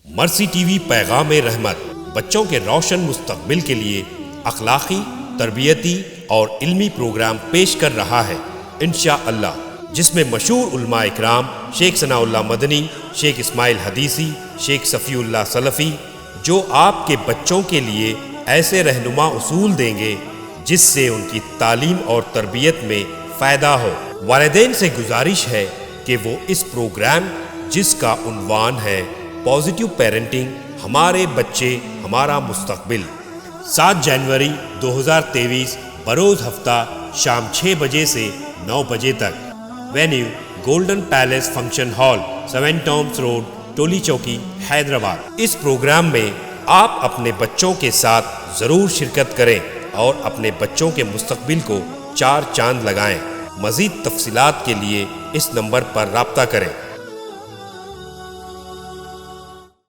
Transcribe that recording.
مرسی T V پیغام رحمت بچوں کے روشن مستقبل کے لیے اخلاقی، تربیتی اور علمی پروگرام پیش کر رہا ہے انشاءاللہ، جس میں مشہور علماء اکرام شیخ ثناء اللہ مدنی، شیخ اسماعیل حدیثی، شیخ صفی اللہ سلفی جو آپ کے بچوں کے لیے ایسے رہنما اصول دیں گے جس سے ان کی تعلیم اور تربیت میں فائدہ ہو۔ والدین سے گزارش ہے کہ وہ اس پروگرام جس کا عنوان ہے پازیٹیو پیرنٹنگ، ہمارے بچے ہمارا مستقبل، 7 جنوری 2023 بروز ہفتہ شام 6 بجے سے 9 بجے تک، venue golden palace function hall, 7 Thomas road, Toli Chowki, Hyderabad. اس پروگرام میں آپ اپنے بچوں کے ساتھ ضرور شرکت کریں اور اپنے بچوں کے مستقبل کو 4 چاند لگائیں۔ مزید تفصیلات کے لیے اس نمبر پر رابطہ کریں۔